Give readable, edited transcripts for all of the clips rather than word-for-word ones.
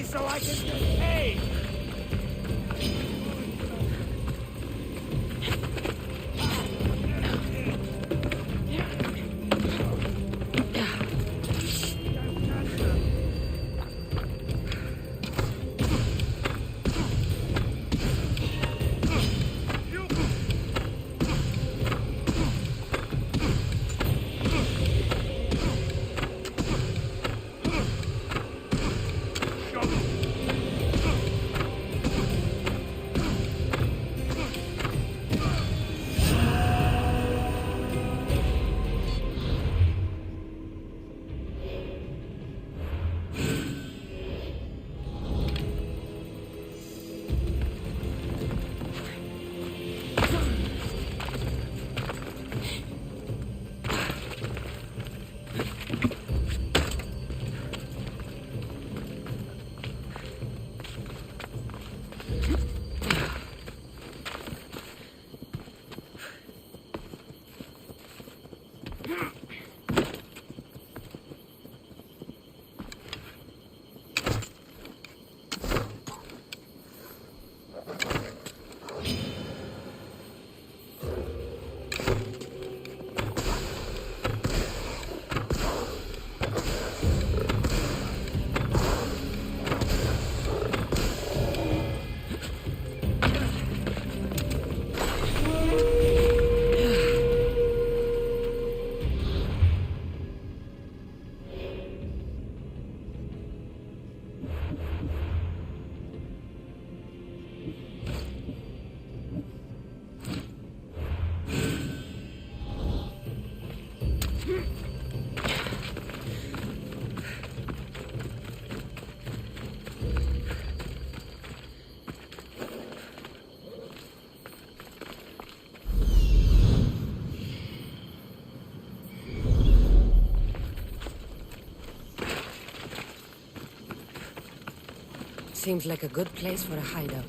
So I can get paid. Seems like a good place for a hideout.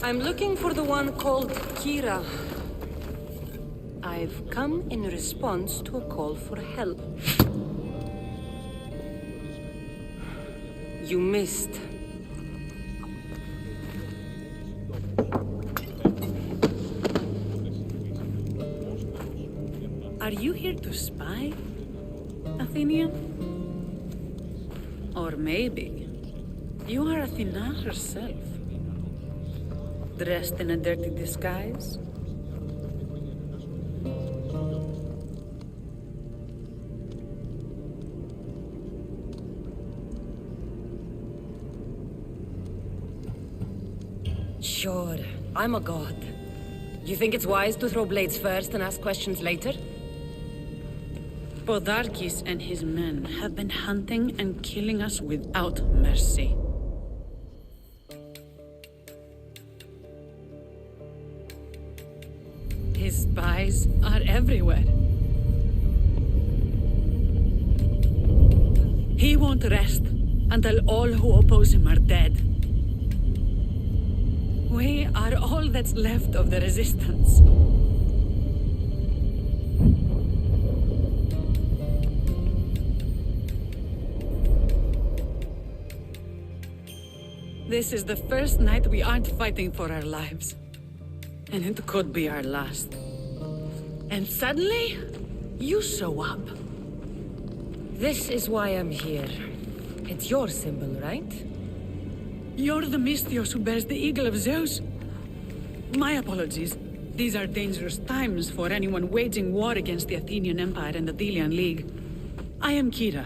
I'm looking for the one called Kira. I've come in response to a call for help. You missed. Are you here to spy, Athenian? Or maybe you are Athena herself, dressed in a dirty disguise? Sure, I'm a god. You think it's wise to throw blades first and ask questions later? Podarkis and his men have been hunting and killing us without mercy. His spies are everywhere. He won't rest until all who oppose him are dead. We are all that's left of the resistance. This is the first night we aren't fighting for our lives. And it could be our last. And suddenly, you show up. This is why I'm here. It's your symbol, right? You're the Mystios who bears the eagle of Zeus. My apologies. These are dangerous times for anyone waging war against the Athenian Empire and the Delian League. I am Kira.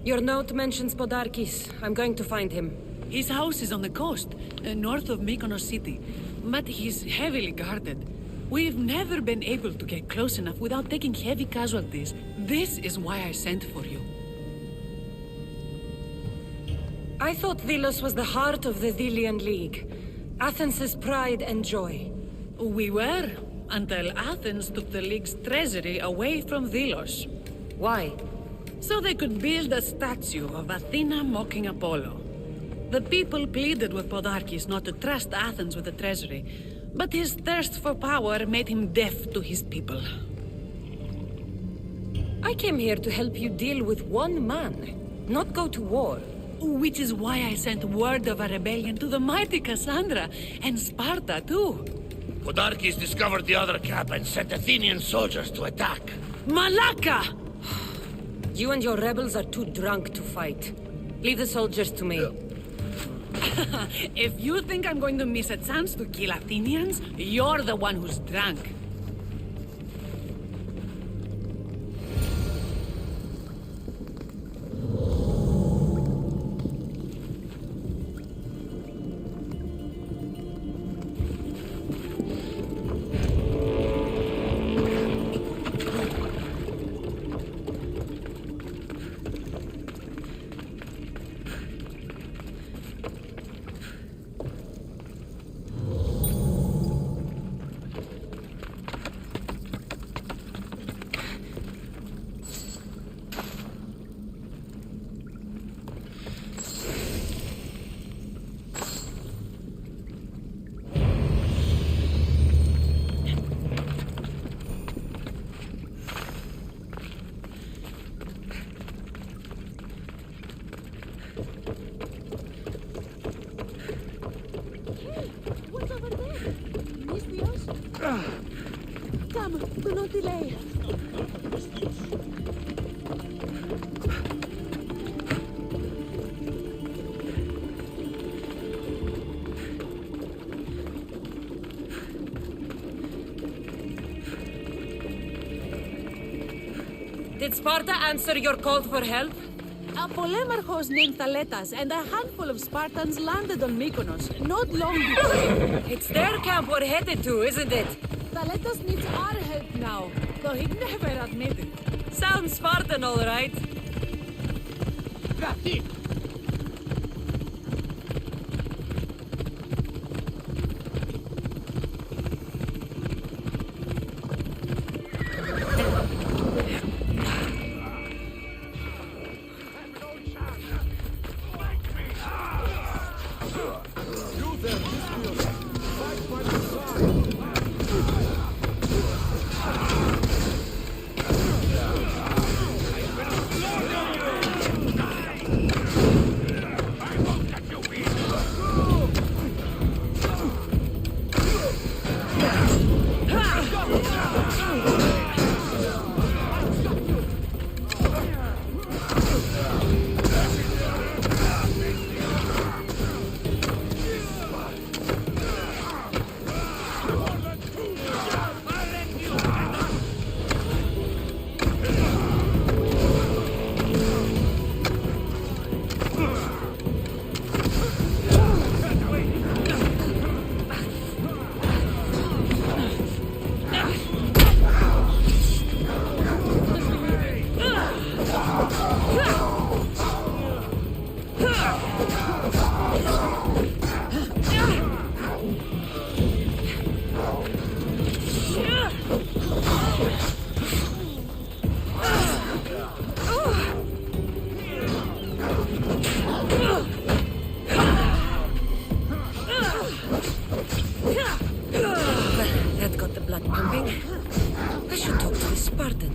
Your note mentions Podarkis. I'm going to find him. His house is on the coast, north of Mykonos city. But he's heavily guarded. We've never been able to get close enough without taking heavy casualties. This is why I sent for you. I thought Delos was the heart of the Delian League. Athens' pride and joy. We were, until Athens took the League's treasury away from Delos. Why? So they could build a statue of Athena mocking Apollo. The people pleaded with Podarkis not to trust Athens with the treasury, but his thirst for power made him deaf to his people. I came here to help you deal with one man, not go to war. Which is why I sent word of a rebellion to the mighty Cassandra, and Sparta too. Podarkis discovered the other camp and sent Athenian soldiers to attack. Malaka! You and your rebels are too drunk to fight. Leave the soldiers to me. If you think I'm going to miss a chance to kill Athenians, you're the one who's drunk. Come, do not delay. Did Sparta answer your call for help? A polemarchos named Thaletas and a handful of Spartans landed on Mykonos not long before. It's their camp we're headed to, isn't it? Thaletas needs our help now, though he'd never admit it. Sounds Spartan, all right. That got the blood pumping. I should talk to the Spartan.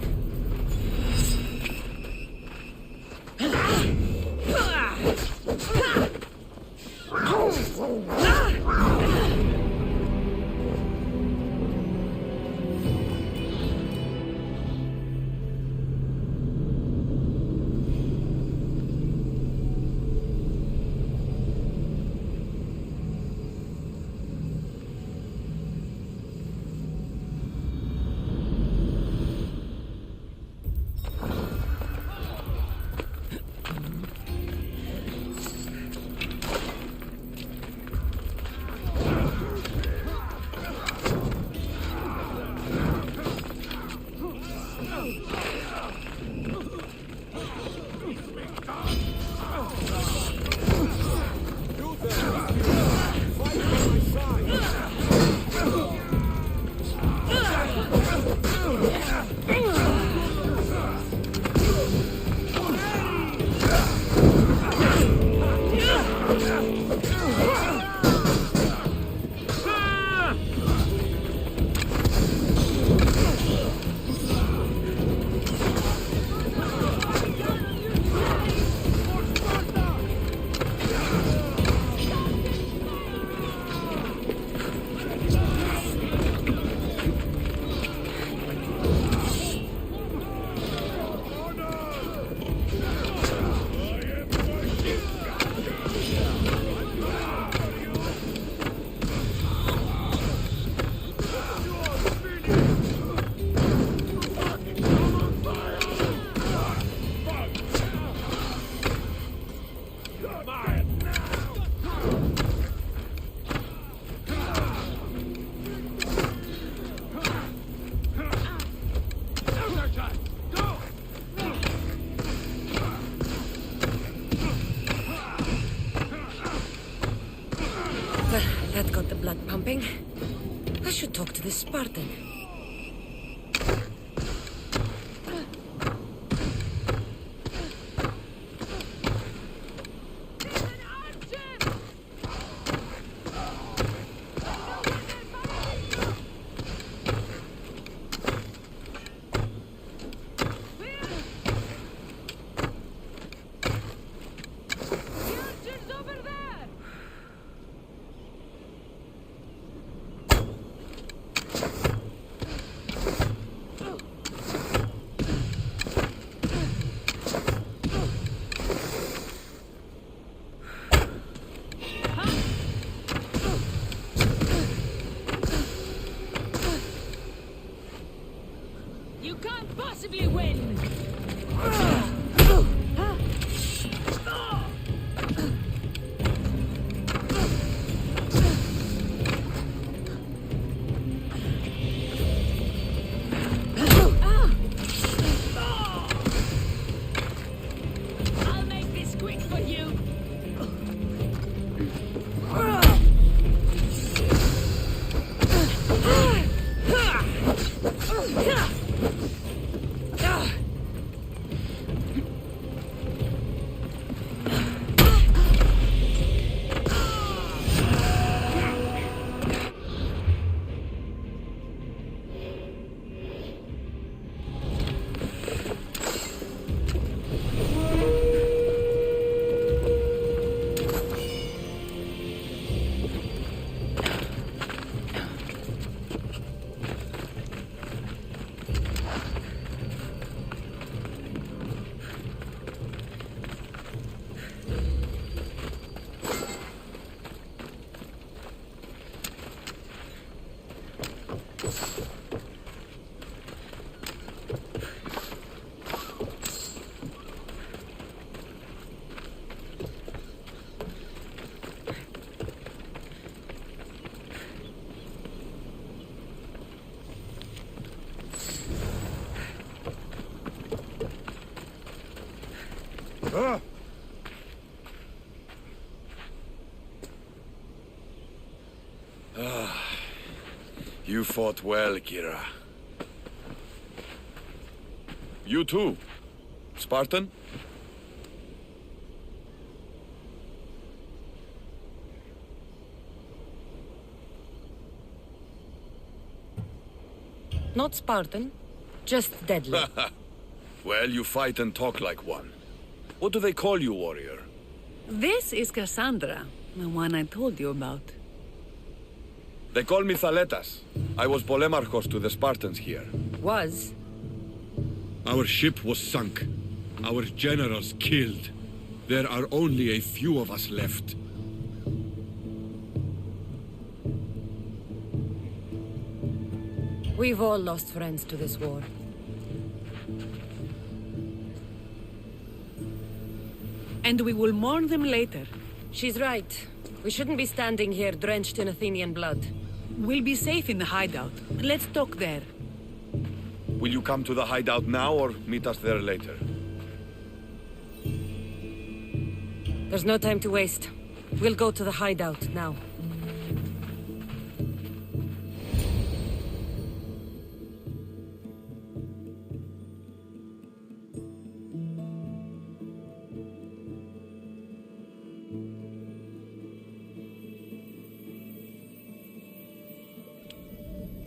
That got the blood pumping. I should talk to the Spartan. You can't possibly win! You fought well, Kira. You too, Spartan? Not Spartan, just deadly. Well, you fight and talk like one. What do they call you, warrior? This is Cassandra, the one I told you about. They call me Thaletas. I was Polemarchos to the Spartans here. Was. Our ship was sunk. Our generals killed. There are only a few of us left. We've all lost friends to this war. And we will mourn them later. She's right. We shouldn't be standing here drenched in Athenian blood. We'll be safe in the hideout. Let's talk there. Will you come to the hideout now or meet us there later? There's no time to waste. We'll go to the hideout now.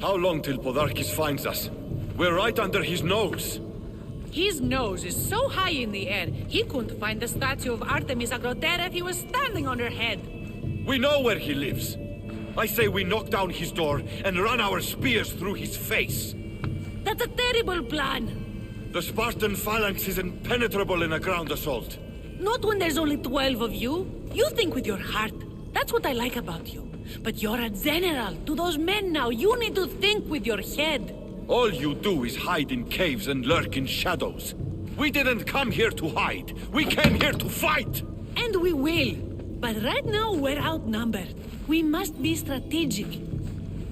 How long till Podarkis finds us? We're right under his nose. His nose is so high in the air, he couldn't find the statue of Artemis Agrotera if he was standing on her head. We know where he lives. I say we knock down his door and run our spears through his face. That's a terrible plan. The Spartan phalanx is impenetrable in a ground assault. Not when there's only 12 of you. You think with your heart. That's what I like about you. But you're a general. To those men now, you need to think with your head. All you do is hide in caves and lurk in shadows. We didn't come here to hide. We came here to fight! And we will. But right now, we're outnumbered. We must be strategic.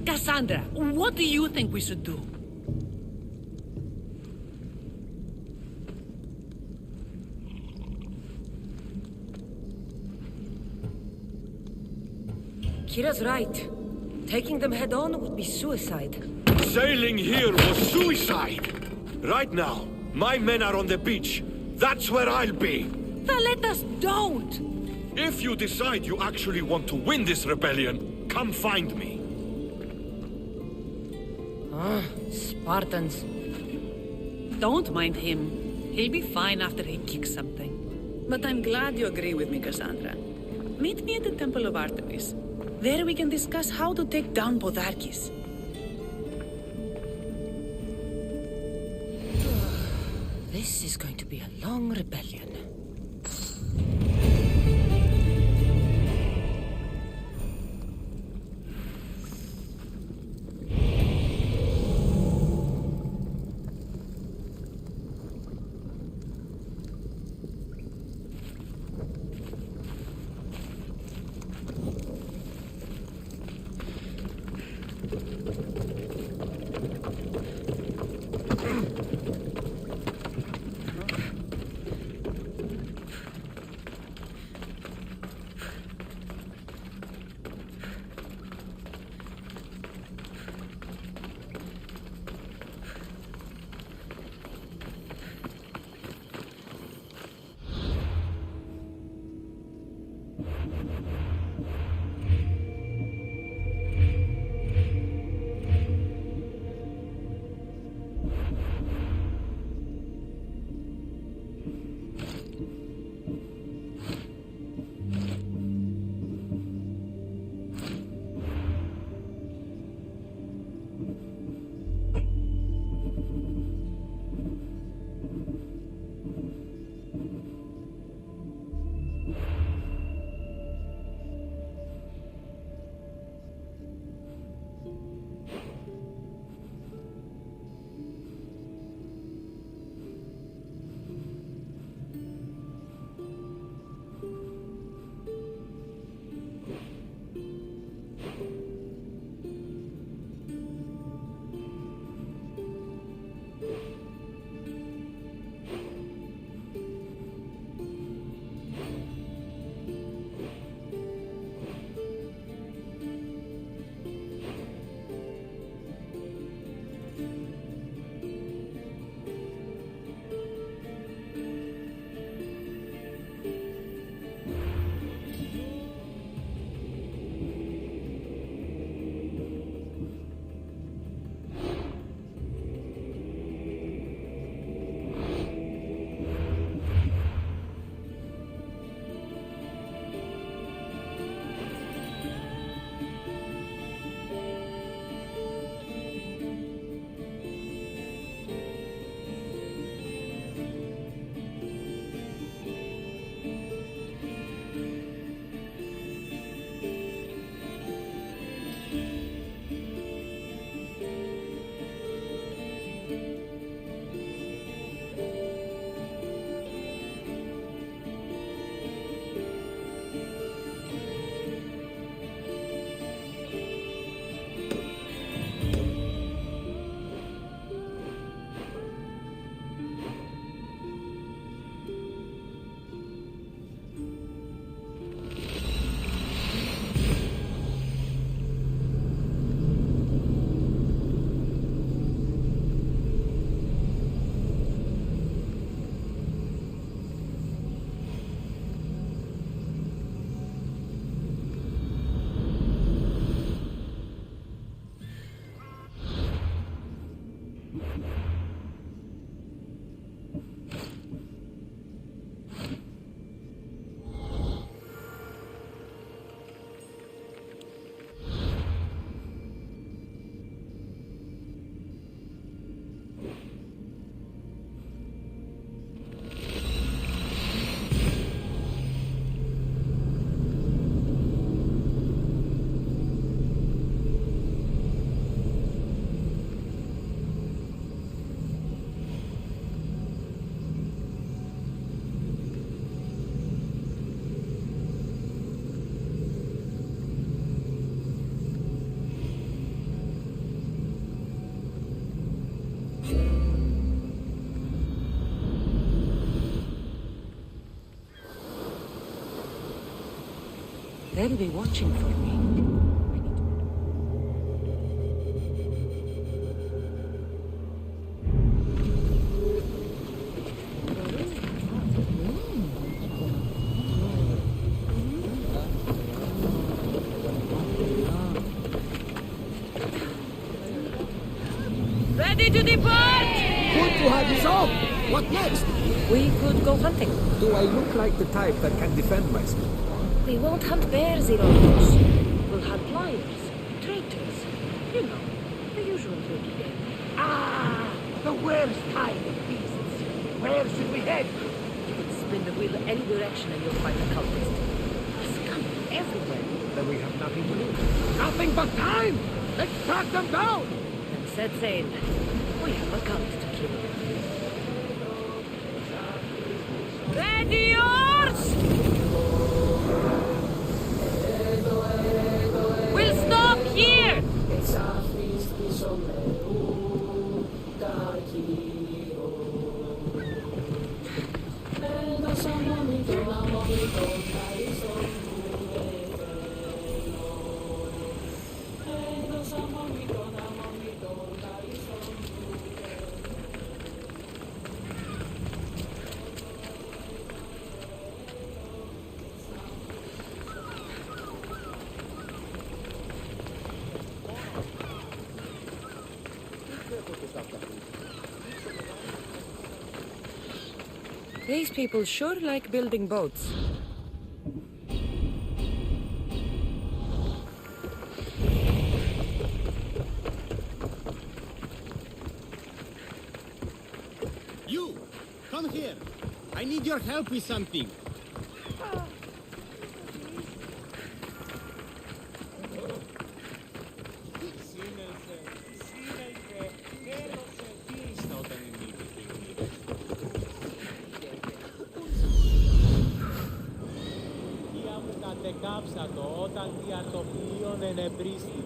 Cassandra, what do you think we should do? Kira's right. Taking them head on would be suicide. Sailing here was suicide! Right now, my men are on the beach. That's where I'll be. Let us don't! If you decide you actually want to win this rebellion, come find me. Spartans. Don't mind him. He'll be fine after he kicks something. But I'm glad you agree with me, Cassandra. Meet me at the Temple of Artemis. There we can discuss how to take down Podarkis. This is going to be a long rebellion. They'll be watching for me. Ready to depart! Good to have you so. What next? We could go hunting. Do I look like the type that can defend myself? We won't hunt bears, Ironicus. We'll hunt lions, traitors. You know, the usual routine. Ah, the worst kind of beasts. Where should we head? You can spin the wheel any direction and you'll find the cultist. Scum everywhere. Then we have nothing to lose. Nothing but time! Let's track them down! And set sail. We have a cult to kill. Ready, yours! We'll stop here! These people sure like building boats. You! Come here! I need your help with something. Κατεκάψα το όταν διατοπίων ενεπρίστη.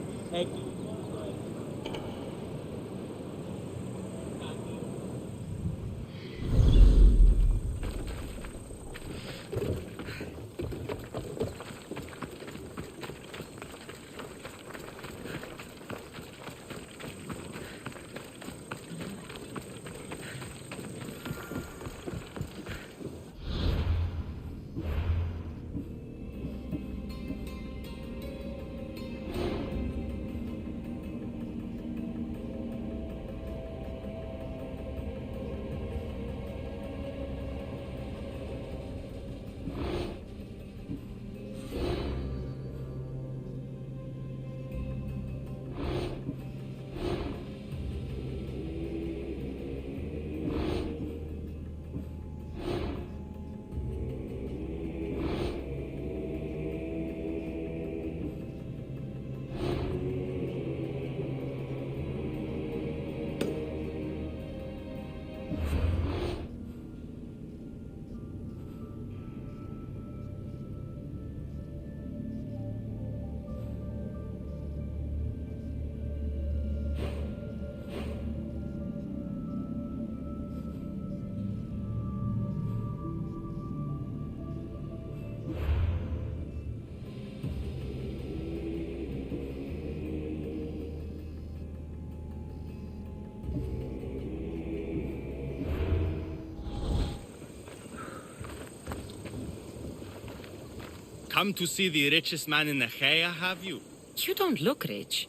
Come to see the richest man in Achaia, have you? You don't look rich.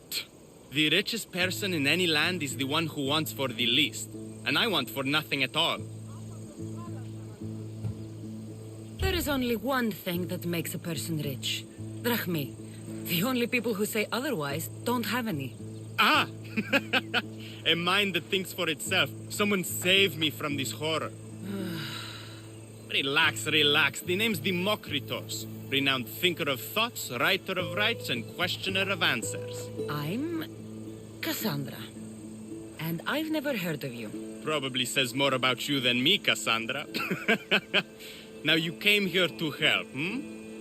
The richest person in any land is the one who wants for the least. And I want for nothing at all. There is only one thing that makes a person rich. Drachmi. The only people who say otherwise don't have any. Ah! A mind that thinks for itself. Someone save me from this horror. Relax, relax. The name's Demokritos. Renowned thinker of thoughts, writer of rights, and questioner of answers. I'm Cassandra. And I've never heard of you. Probably says more about you than me, Cassandra. Now you came here to help,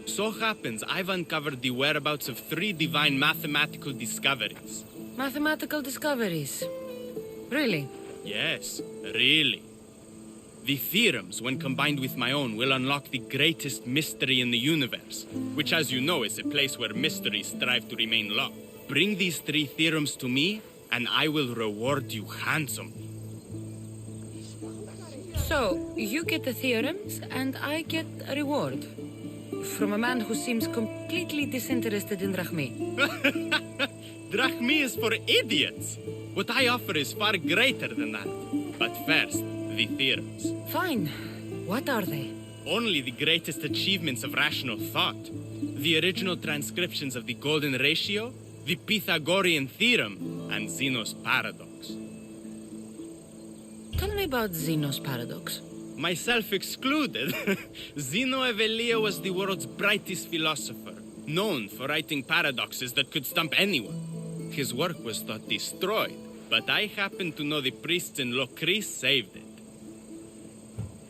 So happens I've uncovered the whereabouts of 3 divine mathematical discoveries. Mathematical discoveries. Really? Yes, really. The theorems, when combined with my own, will unlock the greatest mystery in the universe, which, as you know, is a place where mysteries strive to remain locked. Bring these 3 theorems to me, and I will reward you handsomely. So, you get the theorems, and I get a reward. From a man who seems completely disinterested in Drachmi. Drachmi is for idiots! What I offer is far greater than that. But first, the theorems. Fine. What are they? Only the greatest achievements of rational thought. The original transcriptions of the Golden Ratio, the Pythagorean Theorem, and Zeno's Paradox. Tell me about Zeno's Paradox. Myself excluded. Zeno Evelia was the world's brightest philosopher, known for writing paradoxes that could stump anyone. His work was thought destroyed, but I happen to know the priests in Locris saved it.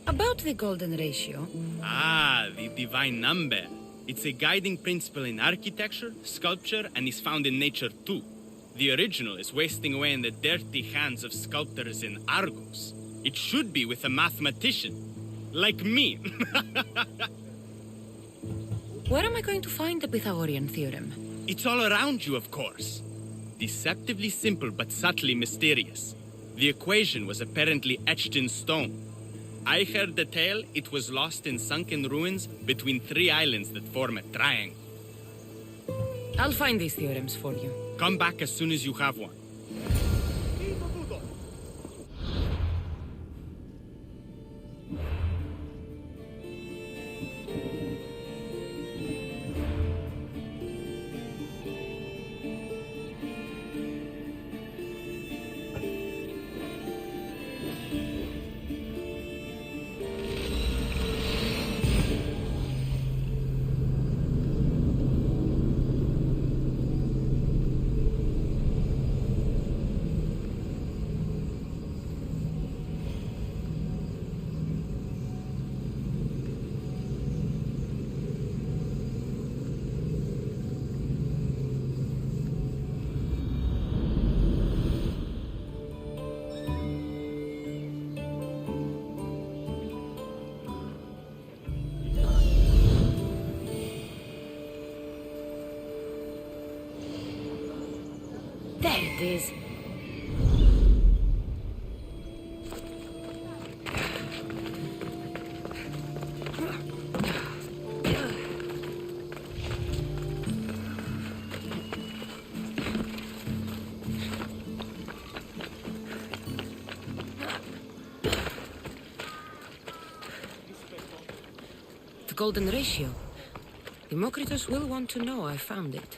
About the Golden Ratio. Ah, the divine number. It's a guiding principle in architecture, sculpture, and is found in nature too. The original is wasting away in the dirty hands of sculptors in Argos. It should be with a mathematician. Like me. Where am I going to find the Pythagorean Theorem? It's all around you, of course. Deceptively simple but subtly mysterious. The equation was apparently etched in stone. I heard the tale it was lost in sunken ruins between 3 islands that form a triangle. I'll find these theorems for you. Come back as soon as you have one. There it is. The Golden Ratio. Democritus will want to know I found it.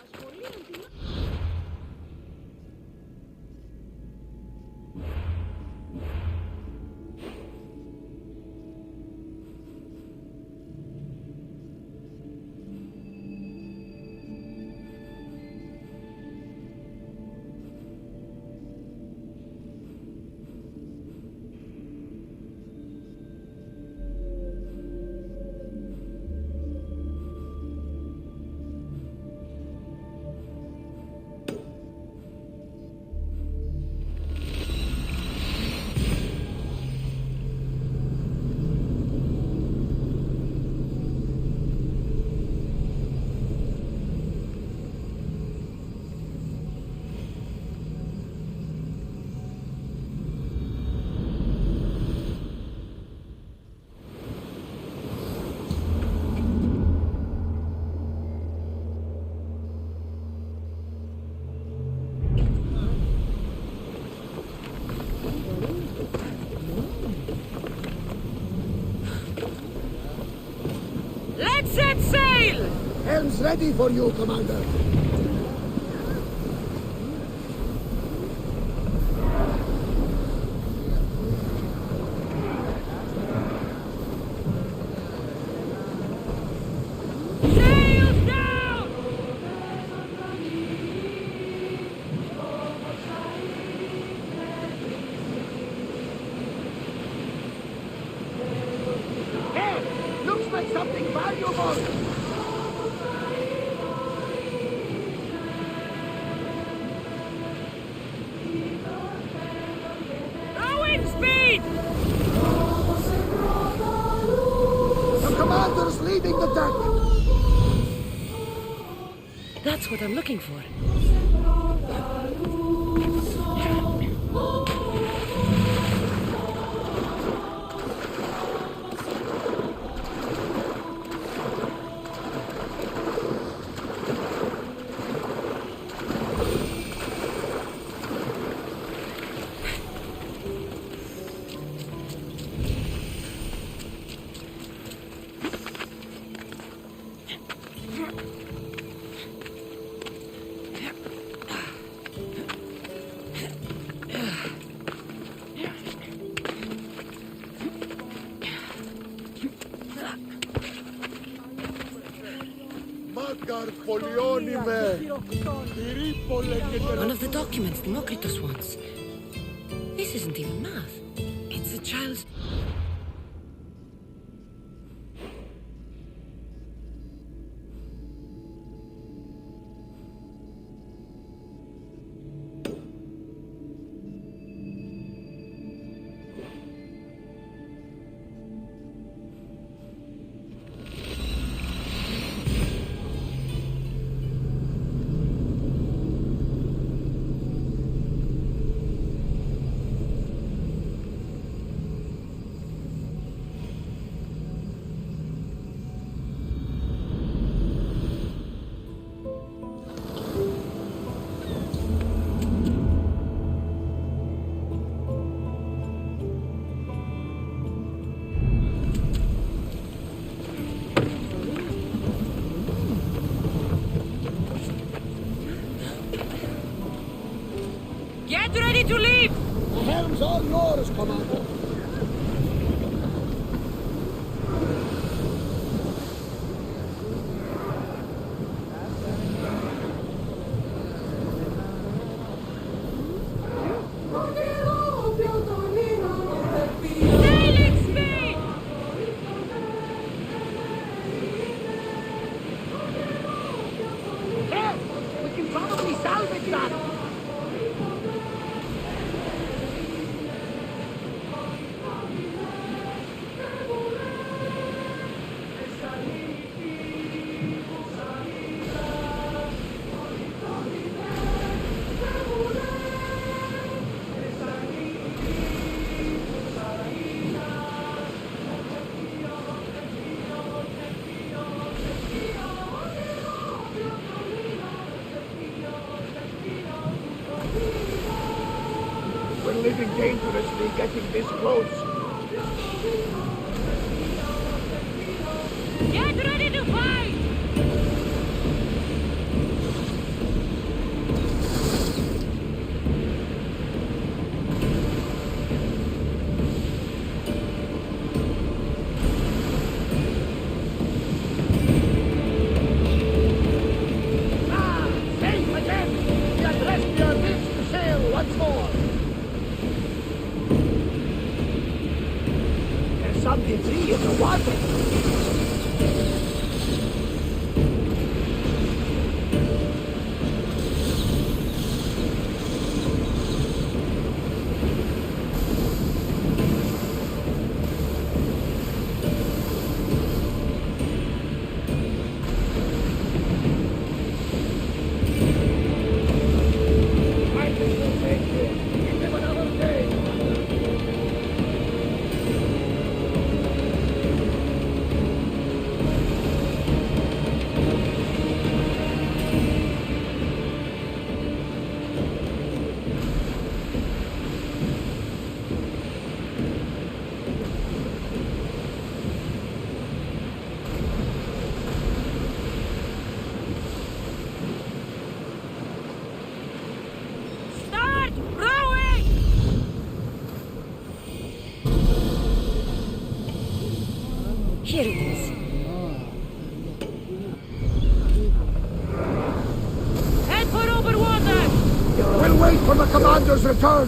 Let's set sail! Helm's ready for you, Commander. Sails down! Hey, looks like something valuable. Wind speed! leaving the deck! That's what I'm looking for. One of the documents Demokritos wants. This isn't even math. It's a child's... Get ready to leave! The helm's all yours, Commander. Sailing speed! Yes, we can probably salvage that. We're living dangerously getting this close. Get ready to fight! Ah, safe again! We have rescued our lips to sail once more. There's some debris in the water. I think we'll make it. Give them another day. Start rowing! Here it is. Head for over water! We'll wait for the commander's return.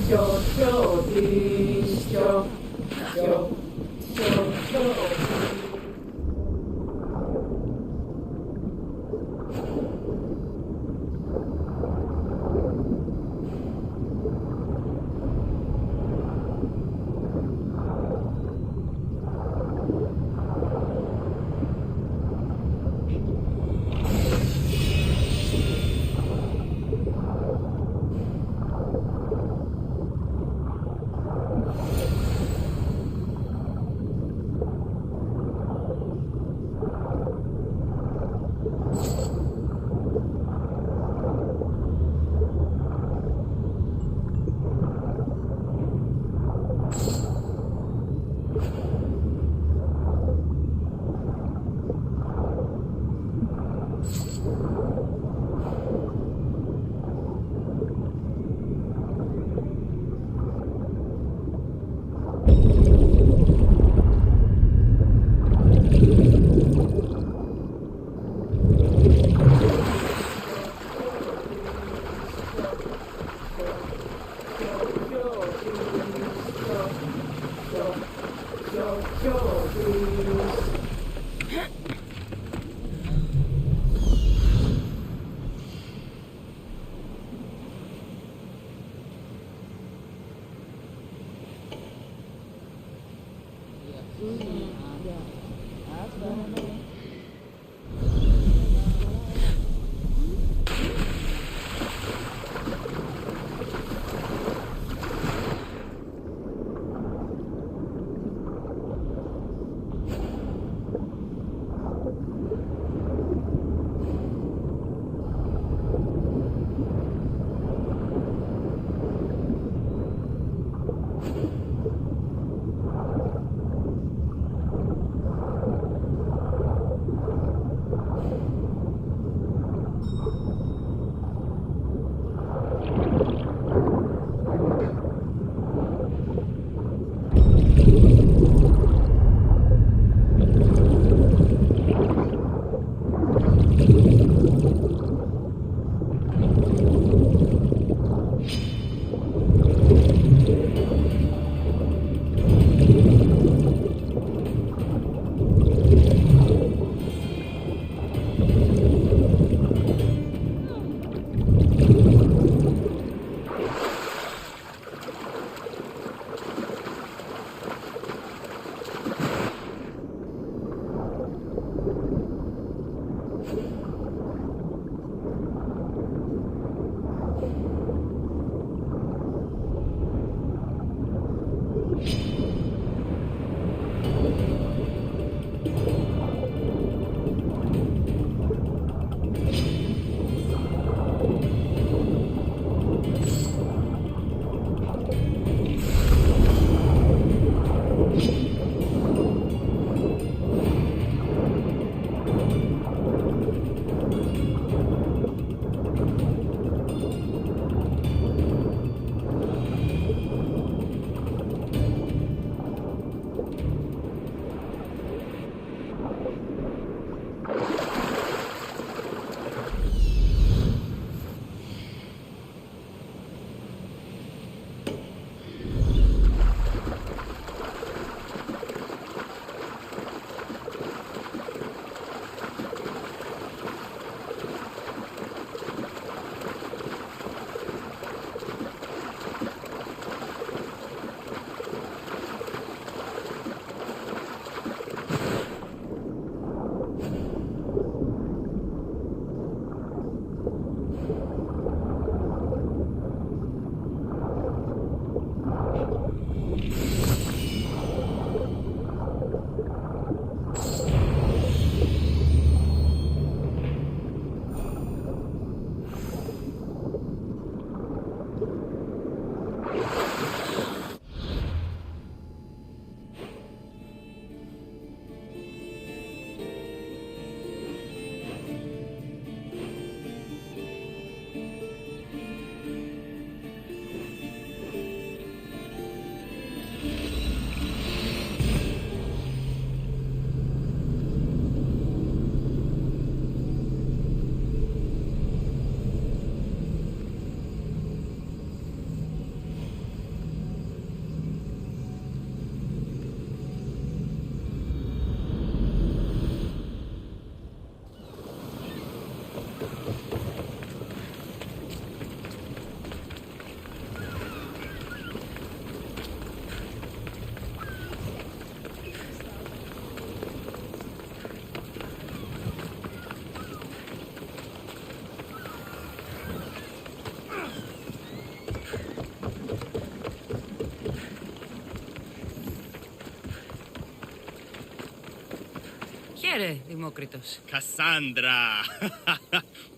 Here, Δημόκριτος. Cassandra!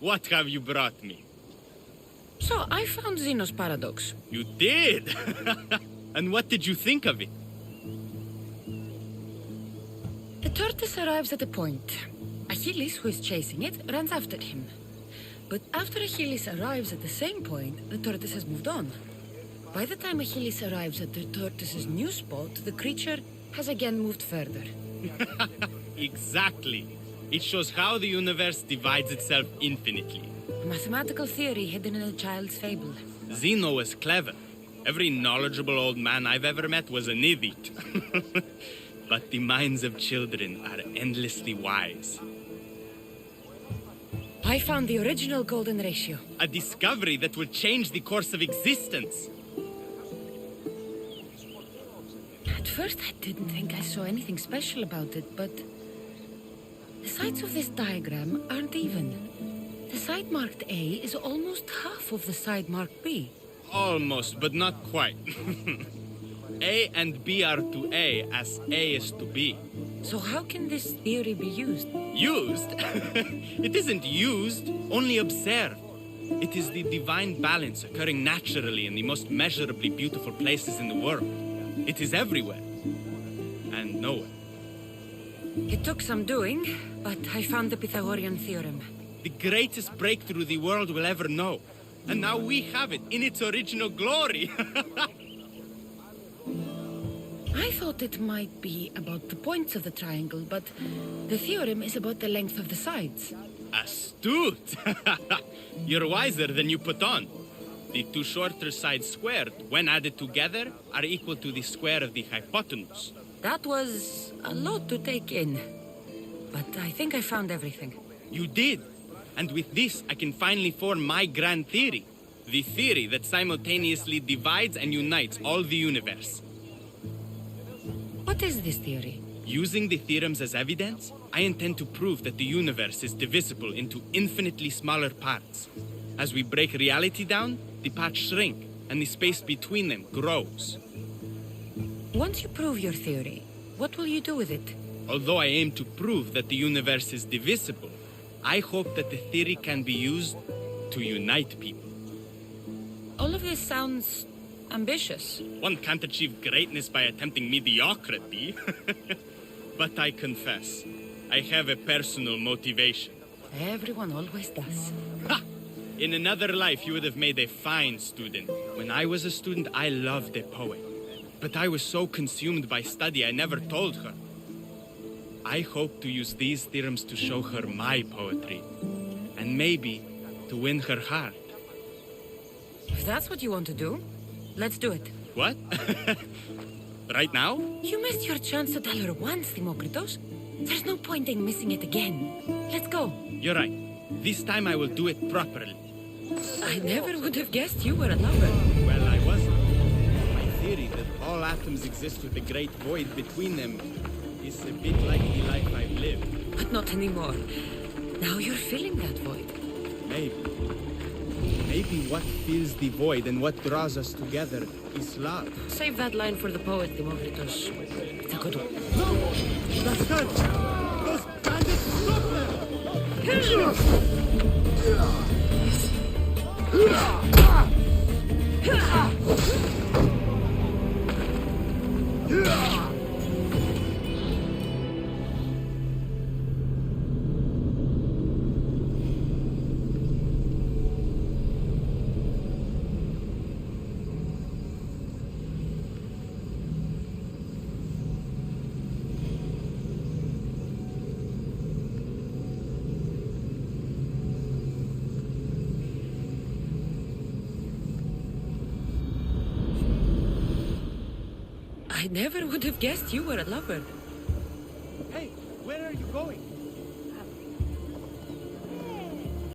What have you brought me? So, I found Zeno's paradox. You did? And what did you think of it? The tortoise arrives at a point. Achilles, who is chasing it, runs after him. But after Achilles arrives at the same point, the tortoise has moved on. By the time Achilles arrives at the tortoise's new spot, the creature has again moved further. Exactly. It shows how the universe divides itself infinitely. A mathematical theory hidden in a child's fable. Zeno was clever. Every knowledgeable old man I've ever met was an idiot. But the minds of children are endlessly wise. I found the original golden ratio. A discovery that will change the course of existence. At first, I didn't think I saw anything special about it, but the sides of this diagram aren't even. The side marked A is almost half of the side marked B. Almost, but not quite. A and B are to A as A is to B. So how can this theory be used? Used? It isn't used, only observed. It is the divine balance occurring naturally in the most measurably beautiful places in the world. It is everywhere. And nowhere. It took some doing, but I found the Pythagorean theorem. The greatest breakthrough the world will ever know. And now we have it in its original glory. I thought it might be about the points of the triangle, but the theorem is about the length of the sides. Astute! You're wiser than you put on. The two shorter sides squared, when added together, are equal to the square of the hypotenuse. That was a lot to take in, but I think I found everything. You did! And with this, I can finally form my grand theory. The theory that simultaneously divides and unites all the universe. What is this theory? Using the theorems as evidence, I intend to prove that the universe is divisible into infinitely smaller parts. As we break reality down, the parts shrink, and the space between them grows. Once you prove your theory, what will you do with it? Although I aim to prove that the universe is divisible, I hope that the theory can be used to unite people. All of this sounds ambitious. One can't achieve greatness by attempting mediocrity. But I confess, I have a personal motivation. Everyone always does. Ha! In another life, you would have made a fine student. When I was a student, I loved a poet. But I was so consumed by study, I never told her. I hope to use these theorems to show her my poetry. And maybe to win her heart. If that's what you want to do, let's do it. What? Right now? You missed your chance to tell her once, Demokritos. There's no point in missing it again. Let's go. You're right. This time I will do it properly. I never would have guessed you were a lover. Well, I wasn't. My theory that all atoms exist with a great void between them is a bit like the life I've lived. But not anymore. Now you're filling that void. Maybe. Maybe what fills the void and what draws us together is love. Save that line for the poet, Demokritos. It's a good one. That's good! Those bandits, stop them! I never would have guessed you were a lover. Hey, where are you going?